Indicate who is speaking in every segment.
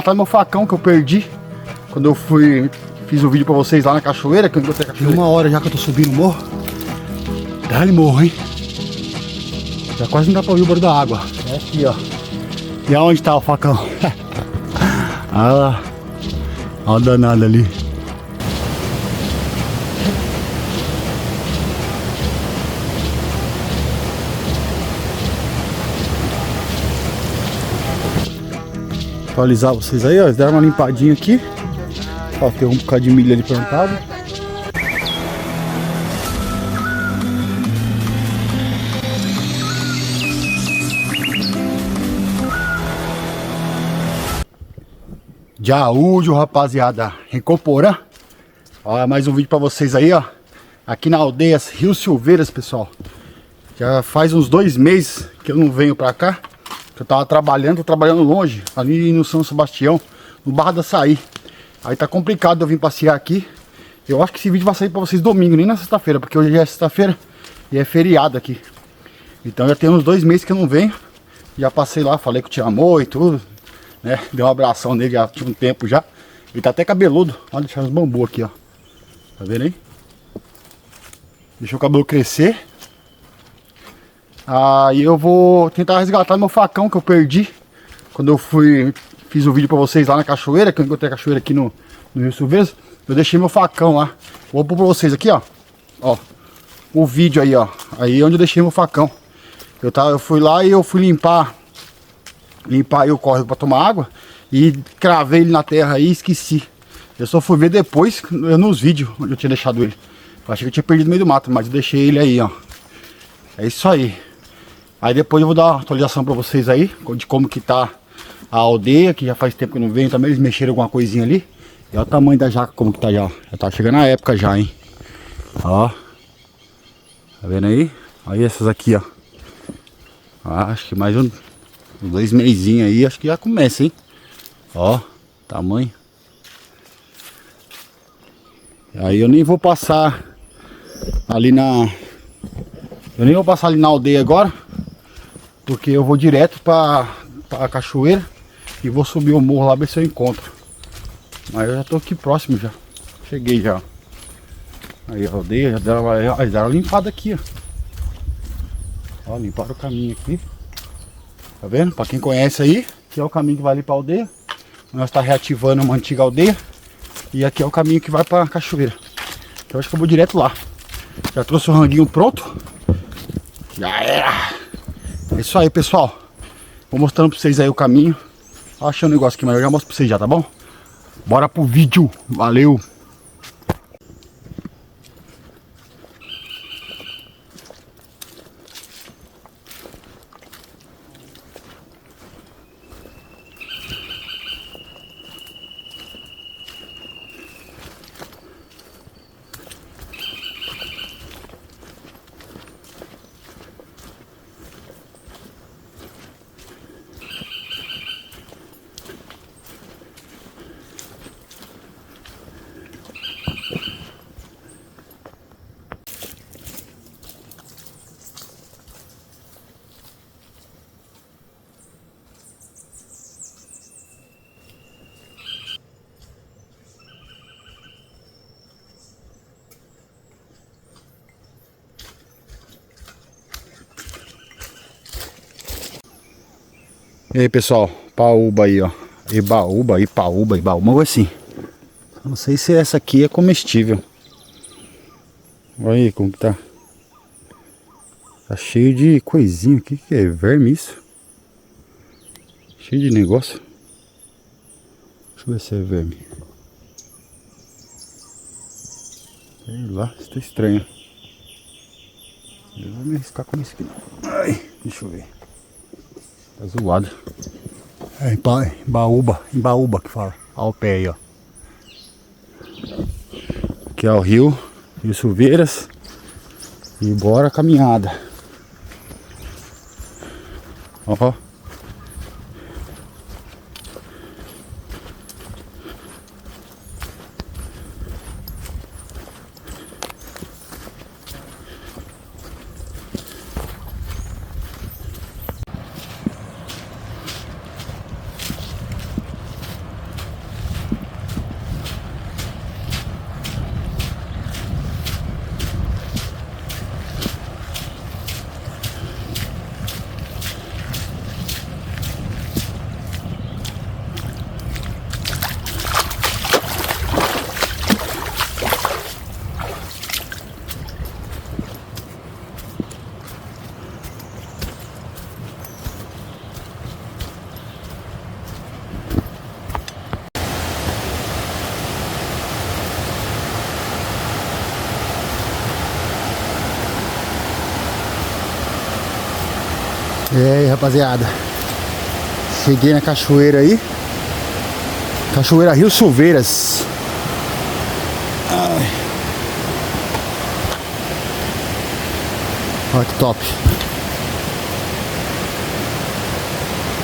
Speaker 1: Tá meu facão que eu perdi quando eu fiz o vídeo pra vocês lá na cachoeira, que eu encontrei a cachoeira. 1 hora já que eu tô subindo o morro. Dá-lhe morro, hein? Já quase não dá pra ouvir o barulho da água. É aqui, ó. E aonde tá o facão? Olha lá. Olha o danado ali. Atualizar vocês aí, ó. Eles deram uma limpadinha aqui. Ó, tem um bocado de milho ali plantado. Jaúdio, rapaziada. Recoporã. Ó, mais um vídeo pra vocês aí, ó. Aqui na aldeia Rio Silveiras, pessoal. Já faz uns 2 meses que eu não venho pra cá. Eu tava trabalhando, tô trabalhando longe, ali no São Sebastião, no Barra da Açaí. Aí tá complicado eu vir passear aqui. Eu acho que esse vídeo vai sair pra vocês domingo, nem na sexta-feira, porque hoje já é sexta-feira e é feriado aqui. Então já tem uns 2 meses que eu não venho. Já passei lá, falei com o Tia Amor e tudo, né? Dei um abração nele, já tinha um tempo já. Ele tá até cabeludo. Olha, deixar os bambu aqui, ó. Tá vendo aí? Deixa o cabelo crescer. Aí eu vou tentar resgatar meu facão que eu perdi quando eu fiz o vídeo pra vocês lá na cachoeira, que eu encontrei a cachoeira aqui no Rio Silveiras. Eu deixei meu facão lá. Vou pôr pra vocês aqui, ó. Ó, o vídeo aí, ó. Aí onde eu deixei meu facão. Eu fui lá e eu fui limpar aí o córrego pra tomar água. E cravei ele na terra aí e esqueci. Eu só fui ver depois nos vídeos onde eu tinha deixado ele. Eu achei que eu tinha perdido no meio do mato, mas eu deixei ele aí, ó. É isso aí. Aí depois eu vou dar uma atualização pra vocês aí, de como que tá a aldeia, que já faz tempo que eu não venho também, eles mexeram alguma coisinha ali. E olha o tamanho da jaca como que tá já, já tá chegando a época já, hein. Ó. Tá vendo aí? Aí essas aqui, ó. Acho que mais uns 2 mesinhos aí, acho que já começa, hein. Ó, tamanho. Aí eu nem vou passar ali na... Eu nem vou passar ali na aldeia agora, porque eu vou direto pra cachoeira e vou subir o morro lá, ver se eu encontro. Mas eu já tô aqui próximo já. Cheguei já. Aí a aldeia, já deram uma limpada aqui, ó. Ó, limparam o caminho aqui. Tá vendo? Pra quem conhece aí, que é o caminho que vai ali pra aldeia. Nós tá reativando uma antiga aldeia. E aqui é o caminho que vai pra cachoeira. Então eu acho que eu vou direto lá. Já trouxe o ranguinho pronto. Já era. É isso aí, pessoal. Vou mostrando pra vocês aí o caminho. Achei um negócio aqui, mas eu já mostro pra vocês já, tá bom? Bora pro vídeo. Valeu. E aí, pessoal, paúba aí, ó. Ibaúba, Ipaúba, Ibaúba, assim. Não sei se essa aqui é comestível. Olha aí como que tá. Tá cheio de coisinha aqui. Que é verme isso? Cheio de negócio. Deixa eu ver se é verme. Sei lá, isso tá estranho. Eu vou me arriscar com isso aqui. Ai, deixa eu ver. Tá zoado. É Ibaúba que fala. Olha o pé aí, ó. Aqui é o Rio Silveiras. E bora a caminhada. Ó. E aí, rapaziada, cheguei na cachoeira aí, Cachoeira Rio Silveiras. Ai. Olha que top.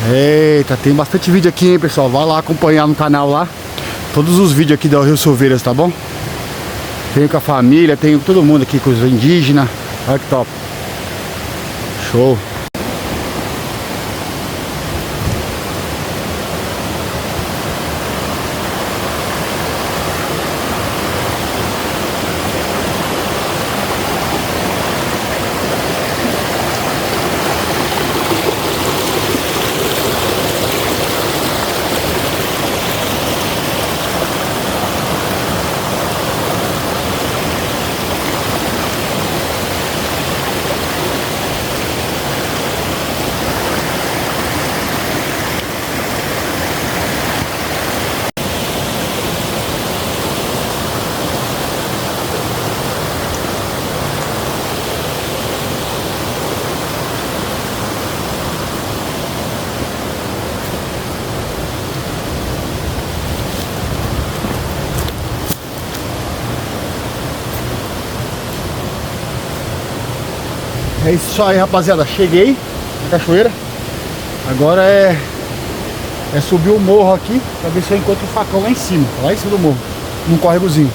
Speaker 1: Eita, tem bastante vídeo aqui, hein, pessoal. Vai lá acompanhar no canal lá todos os vídeos aqui do Rio Silveiras, tá bom? Tenho com a família, tenho com todo mundo aqui, com os indígenas. Olha que top. Show. É isso aí, rapaziada. Cheguei na cachoeira. Agora é subir o morro aqui pra ver se eu encontro o facão lá em cima. Lá em cima do morro. Num córregozinho.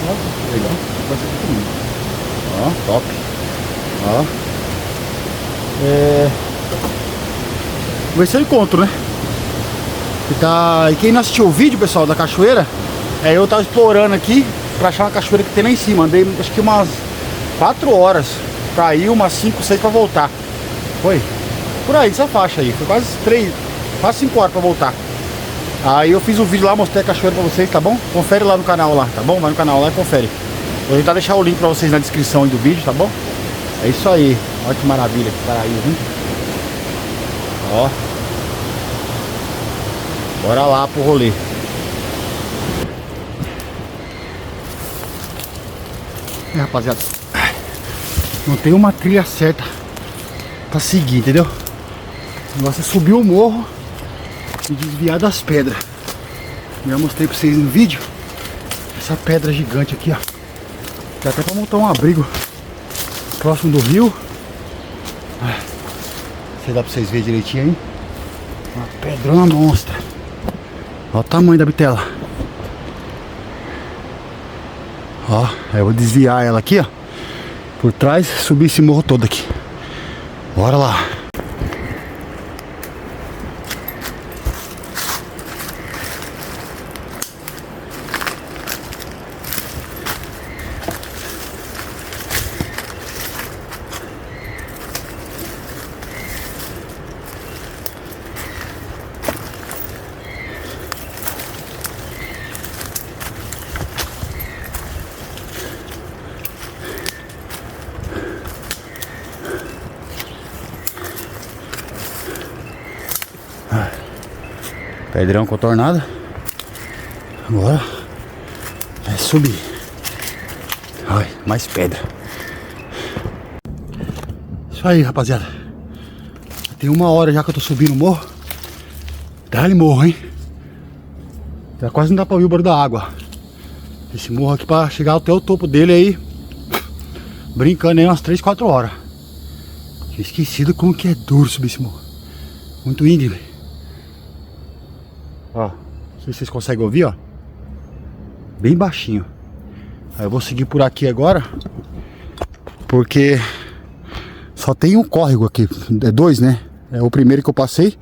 Speaker 1: Ó, legal. Ó, top. Ó. Vamos ver se eu encontro, né? E quem não assistiu o vídeo, pessoal, da cachoeira, eu tava explorando aqui pra achar uma cachoeira que tem lá em cima. Andei acho que umas 4 horas pra ir, umas 5, 6 pra voltar. Foi? Por aí, essa faixa aí. Foi quase 5 horas pra voltar. Aí eu fiz um vídeo lá, mostrei a cachoeira pra vocês, tá bom? Confere lá no canal lá, tá bom? Vai no canal lá e confere. Vou tentar deixar o link pra vocês na descrição aí do vídeo, tá bom? É isso aí. Olha que maravilha, que paraíso, hein? Ó. Bora lá pro rolê. Rapaziada, não tem uma trilha certa pra seguir, entendeu? O negócio é subir o morro e desviar das pedras. Já mostrei pra vocês no vídeo essa pedra gigante aqui, ó. Dá até pra montar um abrigo próximo do rio. Não sei, dá pra vocês verem direitinho aí. Uma pedrona monstra. Olha o tamanho da bitela. Ó, aí eu vou desviar ela aqui, ó, por trás, subir esse morro todo aqui. Bora lá. Pedrão contornado. Agora é subir. Ai, mais pedra. Isso aí, rapaziada. Tem 1 hora já que eu tô subindo o morro. Dá-lhe morro, hein? Já quase não dá pra ouvir o barulho da água. Esse morro aqui pra chegar até o topo dele aí, brincando aí umas 3, 4 horas. Tinha esquecido como que é duro subir esse morro. Muito íngreme. Ó, não sei se vocês conseguem ouvir, ó. Bem baixinho. Aí eu vou seguir por aqui agora, porque só tem um córrego aqui. É 2, né? É o primeiro que eu passei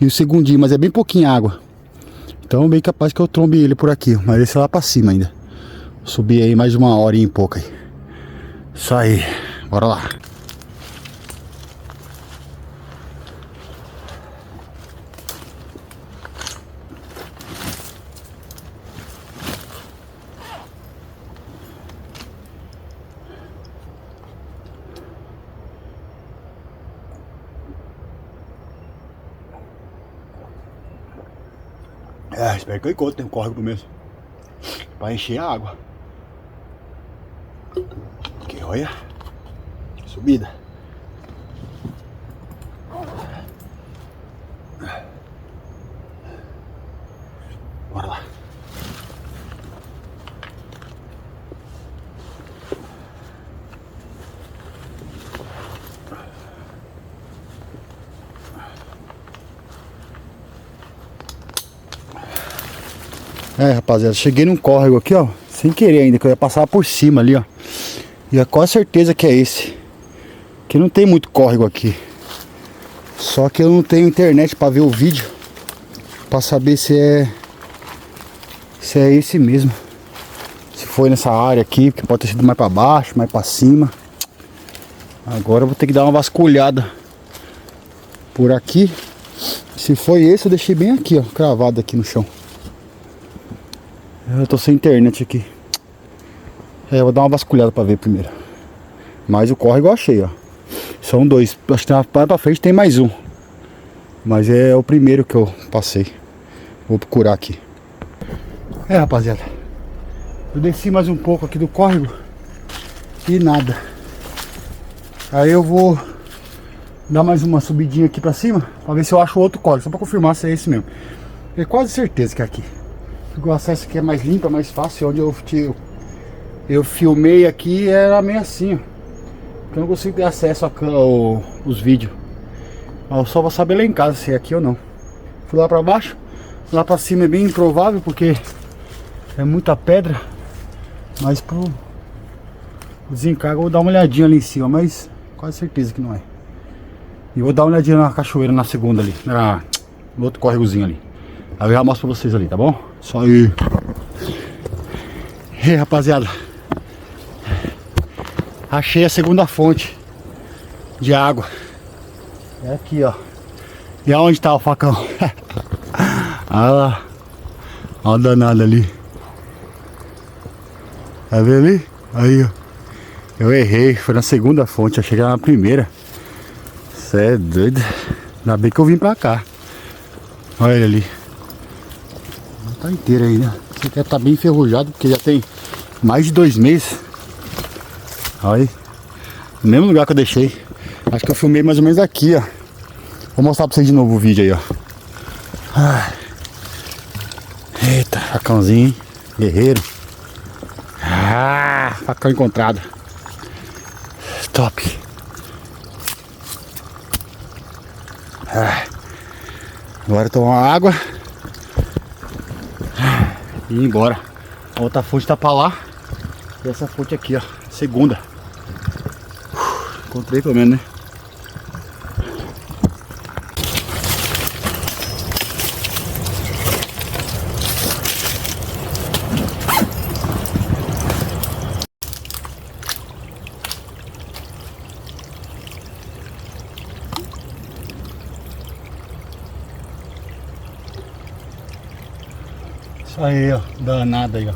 Speaker 1: e o segundinho, mas é bem pouquinho água. Então bem capaz que eu trombe ele por aqui. Mas esse é lá pra cima ainda. Vou subir aí mais 1 horinha e pouco aí. Isso aí, bora lá. Espero que eu encontre, tem um córrego mesmo pra encher a água. Porque olha, subida. É, rapaziada, cheguei num córrego aqui, ó. Sem querer ainda, que eu ia passar por cima ali, ó. E é quase certeza que é esse. Que não tem muito córrego aqui. Só que eu não tenho internet pra ver o vídeo, pra saber se é esse mesmo. Se foi nessa área aqui, porque pode ter sido mais pra baixo, mais pra cima. Agora eu vou ter que dar uma vasculhada por aqui. Se foi esse, eu deixei bem aqui, ó, cravado aqui no chão. Eu tô sem internet aqui. É, eu vou dar uma vasculhada pra ver primeiro. Mas o córrego eu achei, ó. São dois. Acho que tem uma pra frente, tem mais um. Mas é o primeiro que eu passei. Vou procurar aqui. É, rapaziada, eu desci mais um pouco aqui do córrego e nada. Aí eu vou dar mais uma subidinha aqui pra cima pra ver se eu acho outro córrego, só pra confirmar se é esse mesmo. É quase certeza que é aqui. Porque o acesso aqui é mais limpo, é mais fácil. Onde eu filmei aqui era meio assim, ó. Porque eu não consigo ter acesso aos vídeos. Eu só vou saber lá em casa se é aqui ou não. Fui lá pra baixo. Lá pra cima é bem improvável porque é muita pedra. Mas pro desencargo eu vou dar uma olhadinha ali em cima. Mas quase certeza que não é. E vou dar uma olhadinha na cachoeira na segunda ali. No outro córregozinho ali. Aí eu já mostro pra vocês ali, tá bom? Só aí. E aí, rapaziada, achei a segunda fonte de água. É aqui, ó. E aonde tá o facão? Olha lá. Olha o danado ali. Tá vendo ali? Aí, ó. Eu errei. Foi na segunda fonte. Achei que era na primeira. Cê é doido. Ainda bem que eu vim pra cá. Olha ele ali. Não tá inteiro aí, né? Esse aqui tá bem enferrujado porque já tem mais de 2 meses. Olha aí. No mesmo lugar que eu deixei. Acho que eu filmei mais ou menos aqui, ó. Vou mostrar pra vocês de novo o vídeo aí, ó. Ai. Eita, facãozinho, hein? Guerreiro. Facão encontrado. Top. Agora tomar água e ir embora. A outra fonte tá pra lá. E essa fonte aqui, ó. Segunda. Encontrei pelo menos, né? Isso aí, ó. Danada aí, ó.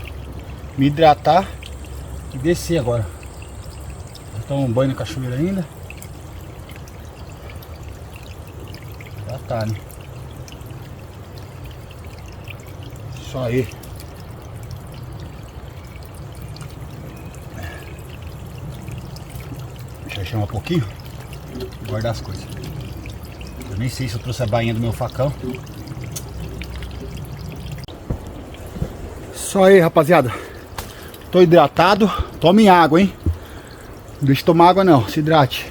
Speaker 1: Me hidratar e descer agora. Vou tomar um banho na cachoeira ainda. Já tá, né? Isso aí. Deixa eu chamar um pouquinho. Guardar as coisas. Eu nem sei se eu trouxe a bainha do meu facão. Isso aí, rapaziada. Tô hidratado. Tome água, hein? Não deixe de tomar água não, se hidrate.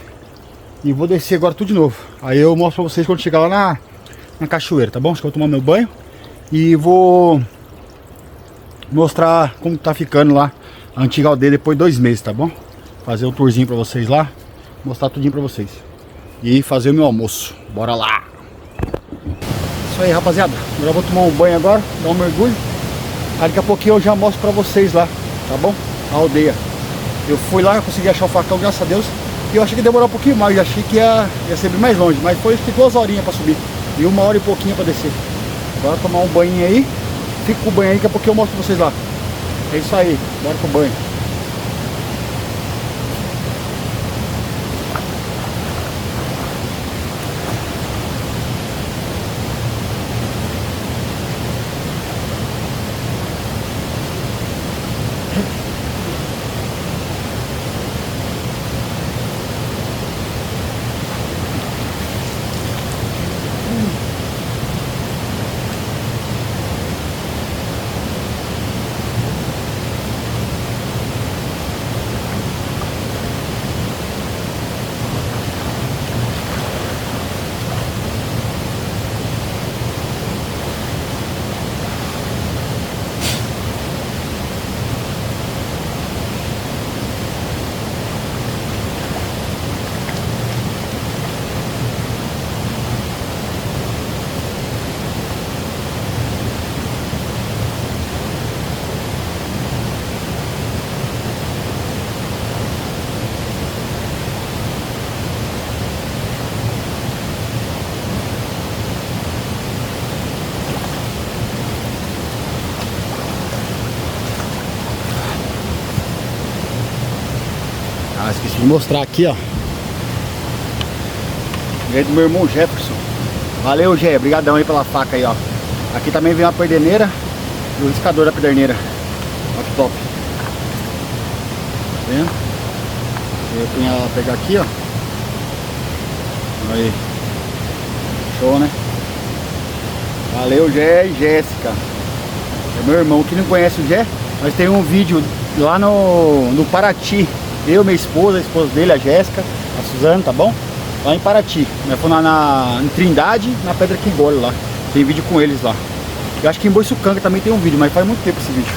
Speaker 1: E vou descer agora tudo de novo. Aí eu mostro pra vocês quando chegar lá na cachoeira, tá bom? Acho que eu vou tomar meu banho. E vou mostrar como tá ficando lá a antiga aldeia depois de 2 meses, tá bom? Fazer um tourzinho pra vocês lá. Mostrar tudinho pra vocês. E fazer o meu almoço. Bora lá! Isso aí, rapaziada. Agora eu vou tomar um banho agora, dar um mergulho. Aí daqui a pouquinho eu já mostro pra vocês lá, tá bom? A aldeia. Eu fui lá, eu consegui achar o facão, graças a Deus. E eu achei que ia demorar um pouquinho mais, eu achei que ia ser bem mais longe. Mas foi 2 horinhas pra subir. E 1 hora e pouquinho pra descer. Agora tomar um banho aí. Fica com o banho aí, daqui a pouquinho eu mostro pra vocês lá. É isso aí, bora pro banho. Vou mostrar aqui, ó. Veio do meu irmão Jefferson. Valeu, Gé. Obrigadão aí pela faca aí, ó. Aqui também vem uma perdeneira e o riscador da pederneira. Olha que top. Tá vendo? Eu punha ela pegar aqui, ó. Aí. Show, né? Valeu, Gé e Jéssica. É meu irmão. Que não conhece o Gé, nós tem um vídeo lá no Paraty. Eu, minha esposa, a esposa dele, a Jéssica, a Suzana, tá bom? Lá em Paraty. Nós fomos em Trindade, na Pedra que engole lá. Tem vídeo com eles lá. Eu acho que em Boiçucanga também tem um vídeo, mas faz muito tempo esse vídeo.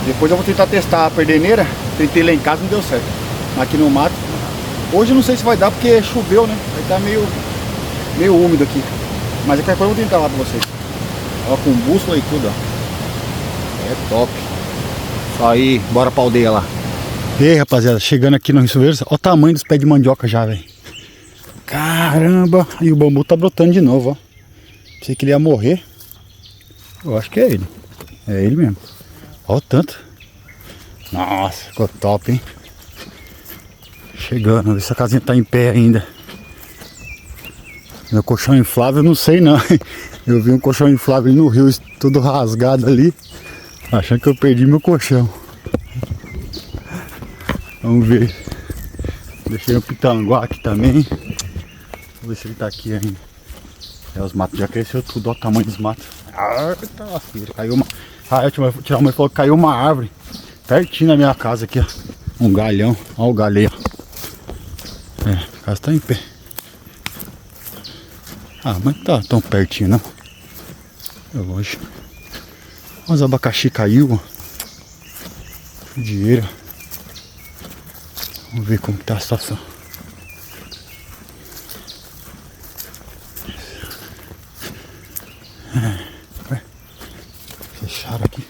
Speaker 1: Depois eu vou tentar testar a perdeneira. Tentei lá em casa, não deu certo. Aqui no mato. Hoje eu não sei se vai dar porque choveu, né? Vai estar meio úmido aqui. Mas qualquer coisa eu vou tentar lá pra vocês. Ó, com bússola e tudo, ó. É top. Isso aí, bora pra aldeia lá. E aí, rapaziada, chegando aqui no Rio Silveira. Olha o tamanho dos pés de mandioca já, velho. Caramba. E o bambu tá brotando de novo, ó. Pensei que ele ia morrer. Eu acho que é ele. É ele mesmo. Olha o tanto. Nossa, ficou top, hein? Chegando, ver se a casinha tá em pé ainda. Meu colchão inflável, não sei não. Eu vi um colchão inflável no rio, tudo rasgado ali. Achando que eu perdi meu colchão. Vamos ver. Deixei o pitanguá aqui também. Vamos ver se ele tá aqui ainda. É, os matos já cresceu tudo, olha o tamanho dos matos. Ah, tá, filho, caiu uma. Ah, eu tirar uma e falou que caiu uma árvore. Pertinho da minha casa aqui, ó. Um galhão. Olha o galho aí, ó. É, a casa tá em pé. Ah, mas não tá tão pertinho não. É lógico. Os abacaxi caiu, ó. Dinheiro. Vamos ver como tá a situação. Fecharam aqui.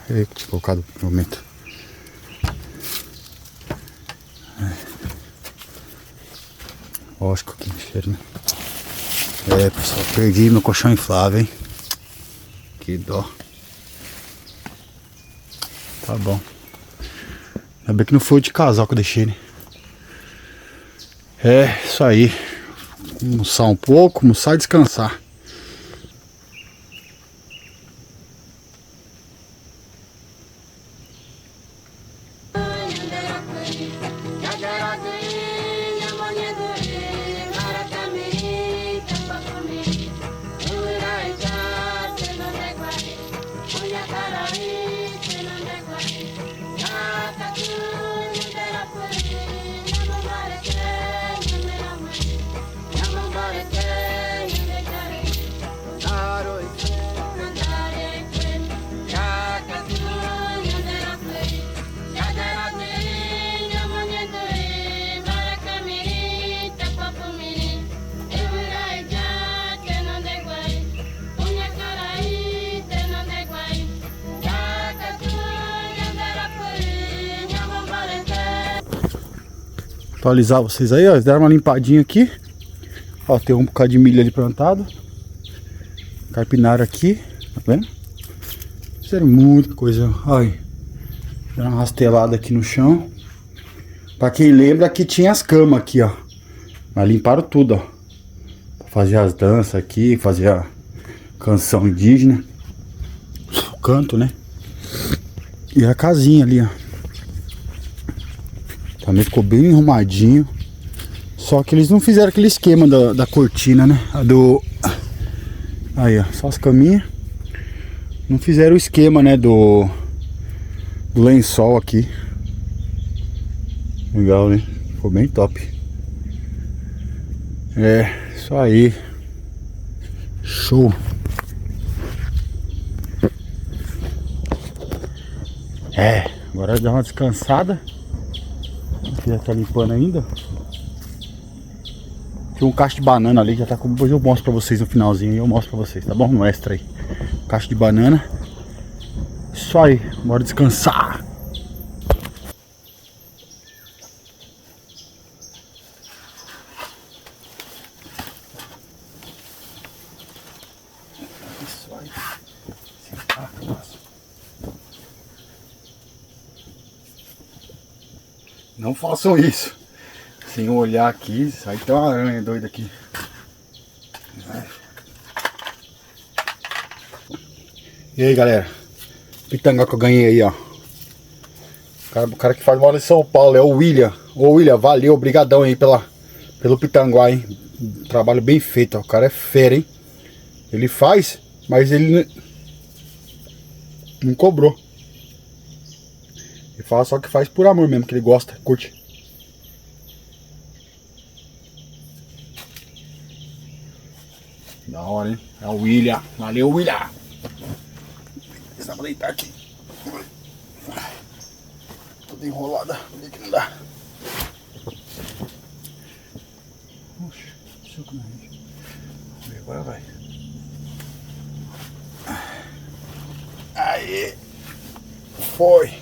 Speaker 1: Eu que tinha colocado no momento. Lógico que cheiro, né? É, pessoal, perdi meu colchão inflável, hein? Que dó. Tá bom. Ainda bem que não foi o de casal que eu deixei, né? É, isso aí. Almoçar um pouco, almoçar e descansar. Atualizar vocês aí, ó. Eles deram uma limpadinha aqui. Ó, tem um bocado de milho ali plantado. Carpinaram aqui, tá vendo? Fizeram muita coisa. Olha, deram uma rastelada aqui no chão. Pra quem lembra, aqui tinha as camas aqui, ó. Mas limparam tudo, ó. Pra fazer as danças aqui, fazer a canção indígena. O canto, né? E a casinha ali, ó. Também ficou bem arrumadinho. Só que eles não fizeram aquele esquema da cortina, né? Aí, ó, só as caminhas. Não fizeram o esquema, né? Do lençol aqui. Legal, né? Ficou bem top. É, isso aí. Show. É, agora dá uma descansada. Já tá limpando ainda. Tem um cacho de banana ali, já tá com. Depois eu mostro pra vocês no finalzinho. Eu mostro pra vocês, tá bom? No extra aí. Cacho de banana. Isso aí, bora descansar. Isso aí. Não façam isso. Sem olhar aqui, sai tem uma aranha doida aqui. E aí, galera, pitanga que eu ganhei aí, ó. O cara que faz bola em São Paulo é o William. Ô William, valeu, obrigadão aí pelo pitanguá, hein. Trabalho bem feito, ó. O cara é fera, hein. Ele faz, mas ele não cobrou. Ele fala só que faz por amor mesmo, que ele gosta, curte. Da hora, hein. É o William. Valeu, William. Dá pra deitar aqui. Toda enrolada. Aqui não dá. Agora vai. Aí. Foi.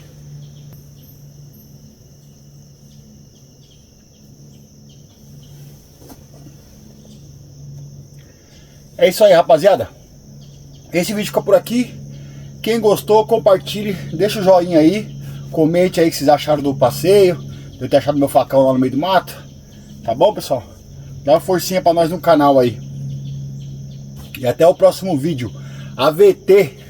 Speaker 1: É isso aí, rapaziada. Esse vídeo fica por aqui. Quem gostou, compartilhe, deixa o joinha aí. Comente aí o que vocês acharam do passeio, de eu ter achado meu facão lá no meio do mato. Tá bom, pessoal? Dá uma forcinha pra nós no canal aí. E até o próximo vídeo. AVT.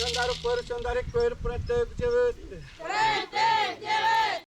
Speaker 2: Candaro por candare cuerpo,